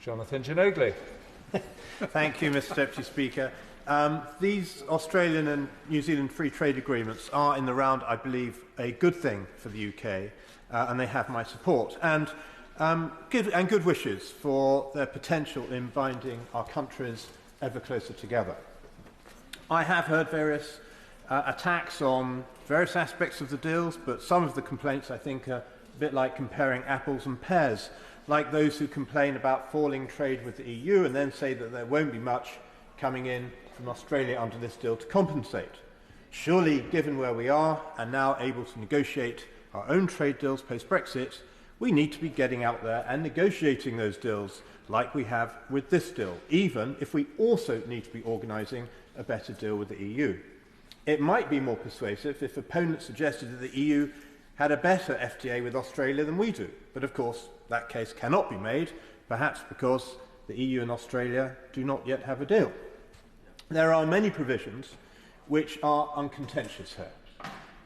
Jonathan Djanogly. Thank you, Mr. Deputy Speaker. These Australian and New Zealand free trade agreements are, in the round, I believe, a good thing for the UK, and they have my support. And good wishes for their potential in binding our countries ever closer together. I have heard various attacks on various aspects of the deals, but some of the complaints, I think, are a bit like comparing apples and pears, like those who complain about falling trade with the EU and then say that there won't be much coming in from Australia under this deal to compensate. Surely, given where we are and now able to negotiate our own trade deals post-Brexit, we need to be getting out there and negotiating those deals like we have with this deal, even if we also need to be organising a better deal with the EU. It might be more persuasive if opponents suggested that the EU had a better FTA with Australia than we do, but of course that case cannot be made, perhaps because the EU and Australia do not yet have a deal. There are many provisions which are uncontentious here,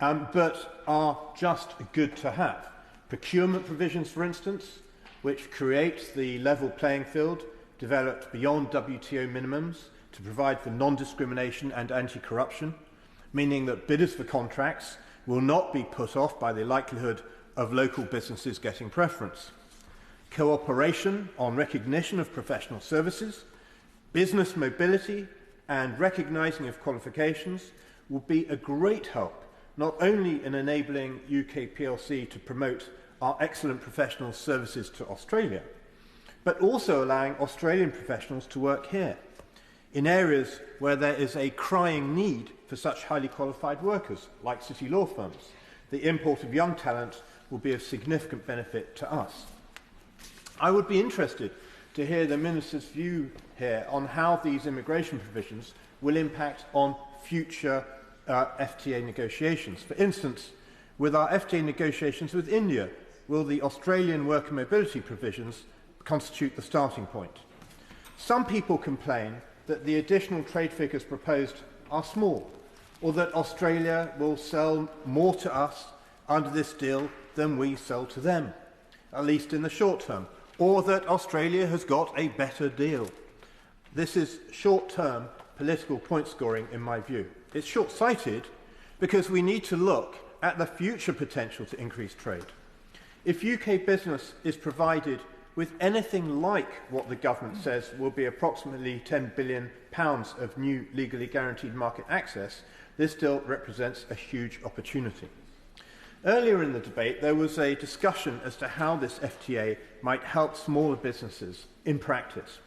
but are just good to have. Procurement provisions, for instance, which create the level playing field developed beyond WTO minimums to provide for non-discrimination and anti-corruption, meaning that bidders for contracts will not be put off by the likelihood of local businesses getting preference. Cooperation on recognition of professional services, business mobility and recognising of qualifications will be a great help, not only in enabling UK PLC to promote our excellent professional services to Australia, but also allowing Australian professionals to work here, in areas where there is a crying need for such highly qualified workers, like city law firms. The import of young talent will be of significant benefit to us. I would be interested to hear the Minister's view here on how these immigration provisions will impact on future FTA negotiations. For instance, with our FTA negotiations with India, will the Australian worker mobility provisions constitute the starting point? Some people complain that the additional trade figures proposed are small, or that Australia will sell more to us under this deal than we sell to them, at least in the short term, or that Australia has got a better deal. This is short-term political point scoring in my view. It's short-sighted because we need to look at the future potential to increase trade. If UK business is provided with anything like what the government says will be approximately £10 billion of new legally guaranteed market access, this deal represents a huge opportunity. Earlier in the debate, there was a discussion as to how this FTA might help smaller businesses in practice.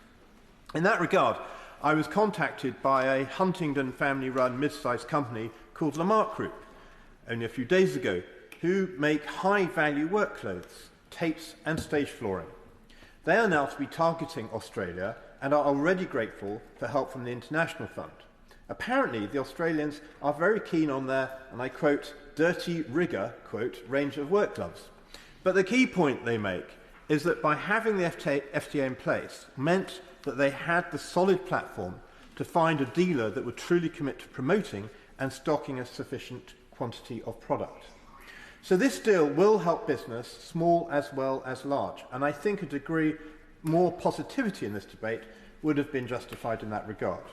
In that regard, I was contacted by a Huntingdon family-run mid-sized company called Lamarck Group only a few days ago, who make high-value work clothes, tapes and stage flooring. They are now to be targeting Australia and are already grateful for help from the International Fund. Apparently, the Australians are very keen on their, and I quote, dirty rigger, quote, range of work gloves. But the key point they make is that by having the FTA in place meant that they had the solid platform to find a dealer that would truly commit to promoting and stocking a sufficient quantity of product. So this deal will help business, small as well as large, and I think a degree more positivity in this debate would have been justified in that regard.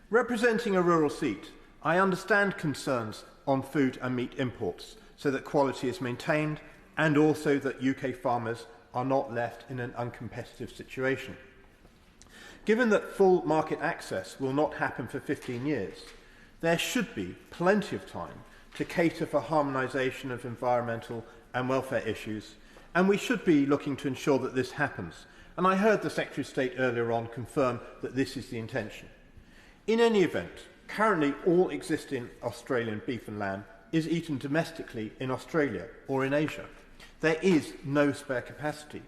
Representing a rural seat, I understand concerns on food and meat imports so that quality is maintained and also that UK farmers are not left in an uncompetitive situation. Given that full market access will not happen for 15 years, there should be plenty of time to cater for harmonisation of environmental and welfare issues, and we should be looking to ensure that this happens. And I heard the Secretary of State earlier on confirm that this is the intention. In any event, currently all existing Australian beef and lamb is eaten domestically in Australia or in Asia. There is no spare capacity.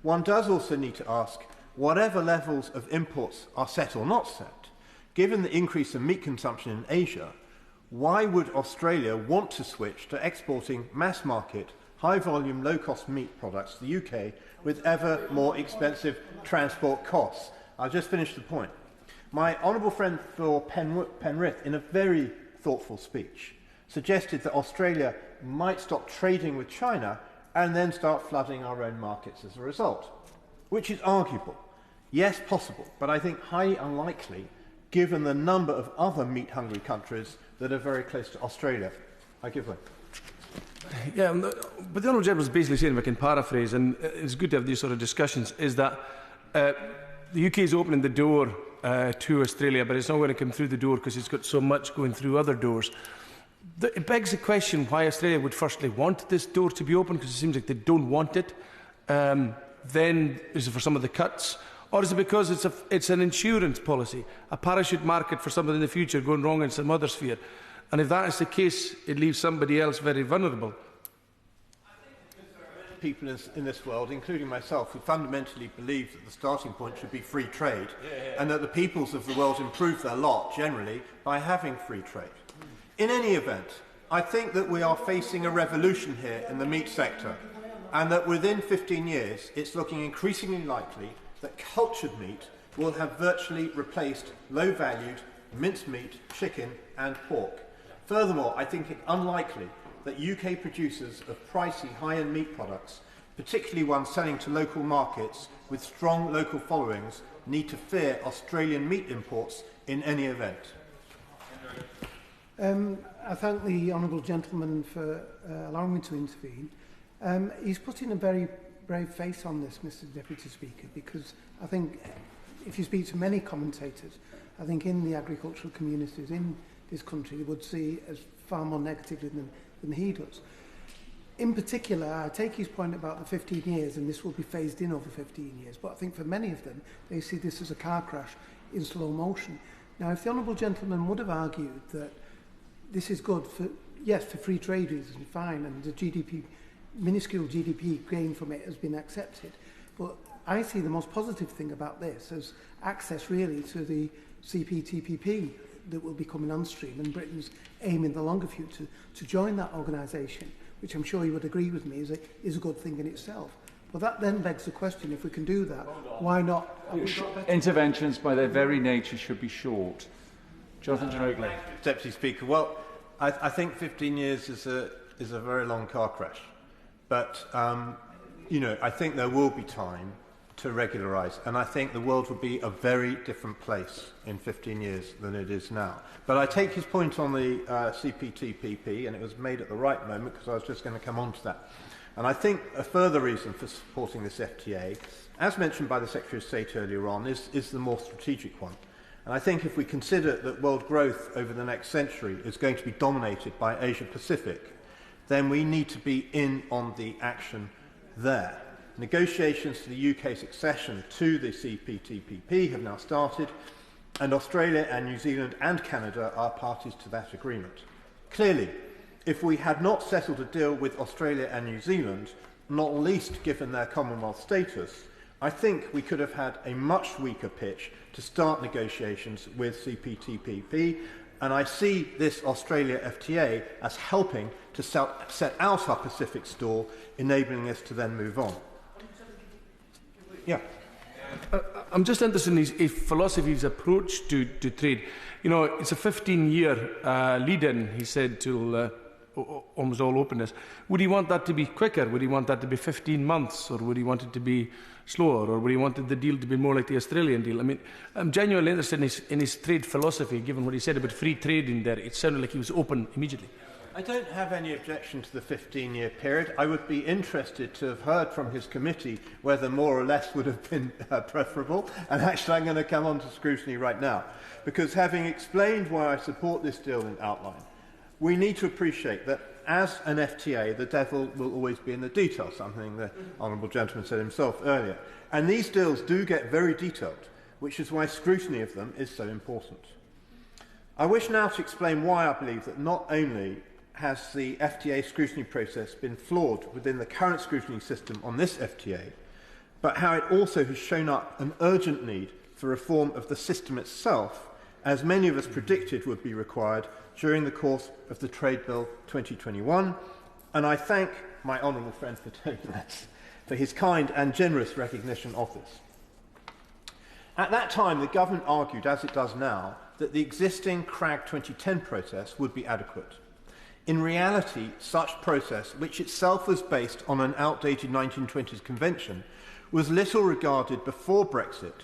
One does also need to ask, whatever levels of imports are set or not set, given the increase in meat consumption in Asia, why would Australia want to switch to exporting mass-market, high-volume, low-cost meat products to the UK with ever more expensive transport costs? I'll just finish the point. My honourable friend for Penrith, in a very thoughtful speech, suggested that Australia might stop trading with China and then start flooding our own markets as a result, which is arguable. Yes, possible, but I think highly unlikely given the number of other meat-hungry countries that are very close to Australia. I give way. Yeah, but the Honourable Gentleman is basically saying, if I can paraphrase, and it's good to have these sort of discussions, is that the UK is opening the door to Australia, but it's not going to come through the door because it's got so much going through other doors. It begs the question why Australia would firstly want this door to be open, because it seems like they don't want it. Then is it for some of the cuts? Or is it because it's an insurance policy, a parachute market for something in the future going wrong in some other sphere? And if that is the case, it leaves somebody else very vulnerable. I think there are many people in this world, including myself, who fundamentally believe that the starting point should be free trade, and that the peoples of the world improve their lot generally by having free trade. In any event, I think that we are facing a revolution here in the meat sector, and that within 15 years it's looking increasingly likely that cultured meat will have virtually replaced low-valued minced meat, chicken and pork. Furthermore, I think it unlikely that UK producers of pricey high-end meat products, particularly ones selling to local markets with strong local followings, need to fear Australian meat imports in any event. I thank the honourable gentleman for allowing me to intervene. He's putting a very brave face on this, Mr Deputy Speaker, because I think if you speak to many commentators, I think in the agricultural communities in this country, they would see as far more negatively than he does. In particular, I take his point about the 15 years, and this will be phased in over 15 years, but I think for many of them, they see this as a car crash in slow motion. Now, if the honourable gentleman would have argued that this is good for, yes, for free trade reasons, fine, and the GDP, minuscule GDP gain from it has been accepted. But I see the most positive thing about this as access really to the CPTPP that will be coming on stream, and Britain's aim in the longer future to join that organisation, which I'm sure you would agree with me is a good thing in itself. But that then begs the question, if we can do that, why not? Interventions by their very nature should be short. Jonathan Djanogly. Deputy Speaker, well, I think 15 years is a very long car crash. But, you know, I think there will be time to regularise, and I think the world will be a very different place in 15 years than it is now. But I take his point on the CPTPP, and it was made at the right moment because I was just going to come on to that. And I think a further reason for supporting this FTA, as mentioned by the Secretary of State earlier on, is the more strategic one. And I think if we consider that world growth over the next century is going to be dominated by Asia-Pacific, then we need to be in on the action there. Negotiations for the UK's accession to the CPTPP have now started, and Australia and New Zealand and Canada are parties to that agreement. Clearly, if we had not settled a deal with Australia and New Zealand, not least given their Commonwealth status, I think we could have had a much weaker pitch to start negotiations with CPTPP, and I see this Australia FTA as helping to set out our Pacific stall, enabling us to then move on. Yeah. I'm just interested in his philosophy, his approach to trade. You know, it's a 15-year lead-in, he said, till almost all openness. Would he want that to be quicker? Would he want that to be 15 months? Or would he want it to be slower? Or would he want the deal to be more like the Australian deal? I mean, I'm genuinely interested in his trade philosophy, given what he said about free trade in there. It sounded like he was open immediately. I don't have any objection to the 15-year period. I would be interested to have heard from his committee whether more or less would have been preferable. And actually, I'm going to come on to scrutiny right now. Because having explained why I support this deal in outline, we need to appreciate that as an FTA, the devil will always be in the detail, something the honourable gentleman said himself earlier. And these deals do get very detailed, which is why scrutiny of them is so important. I wish now to explain why I believe that not only has the FTA scrutiny process been flawed within the current scrutiny system on this FTA, but how it also has shown up an urgent need for reform of the system itself, as many of us predicted would be required during the course of the Trade Bill 2021, and I thank my honourable friend for his kind and generous recognition of this. At that time, the government argued, as it does now, that the existing CRAG 2010 process would be adequate. In reality, such process, which itself was based on an outdated 1920s convention, was little regarded before Brexit,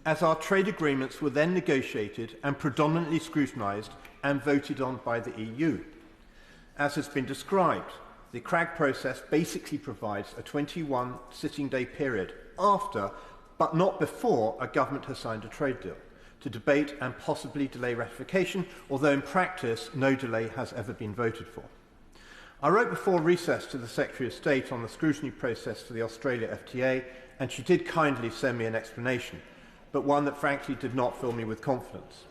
as our trade agreements were then negotiated and predominantly scrutinised and voted on by the EU. As has been described, the CRAG process basically provides a 21 sitting day period after, but not before, a government has signed a trade deal to debate and possibly delay ratification, although in practice no delay has ever been voted for. I wrote before recess to the Secretary of State on the scrutiny process for the Australia FTA, and she did kindly send me an explanation, but one that frankly did not fill me with confidence.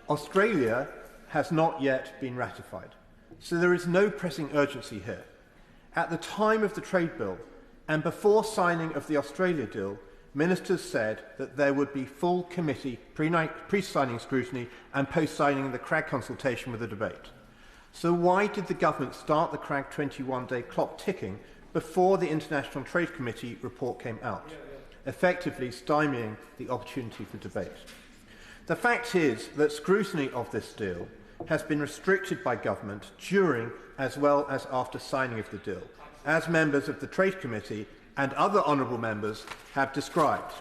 Australia has not yet been ratified, so there is no pressing urgency here. At the time of the trade bill and before signing of the Australia deal, ministers said that there would be full committee pre-signing scrutiny and post-signing the CRAG consultation with a debate. So why did the government start the CRAG 21-day clock ticking before the International Trade Committee report came out, effectively stymieing the opportunity for debate? The fact is that scrutiny of this deal has been restricted by government during as well as after signing of the deal, as members of the Trade Committee and other honourable members have described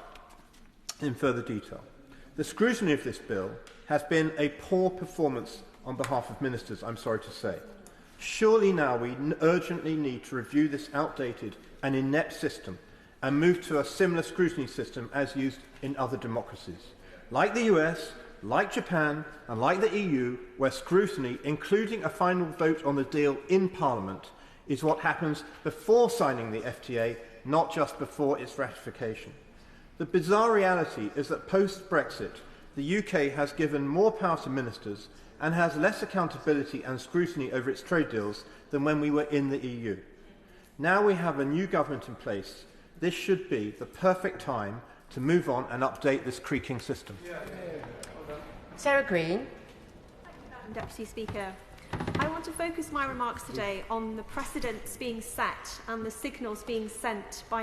in further detail. The scrutiny of this bill has been a poor performance on behalf of ministers, I'm sorry to say. Surely now we urgently need to review this outdated and inept system and move to a similar scrutiny system as used in other democracies, like the US, like Japan and like the EU, where scrutiny, including a final vote on the deal in Parliament, is what happens before signing the FTA, not just before its ratification. The bizarre reality is that post-Brexit, the UK has given more power to ministers and has less accountability and scrutiny over its trade deals than when we were in the EU. Now we have a new government in place. This should be the perfect time to move on and update this creaking system. Sarah Green. Deputy Speaker, I want to focus my remarks today on the precedents being set and the signals being sent by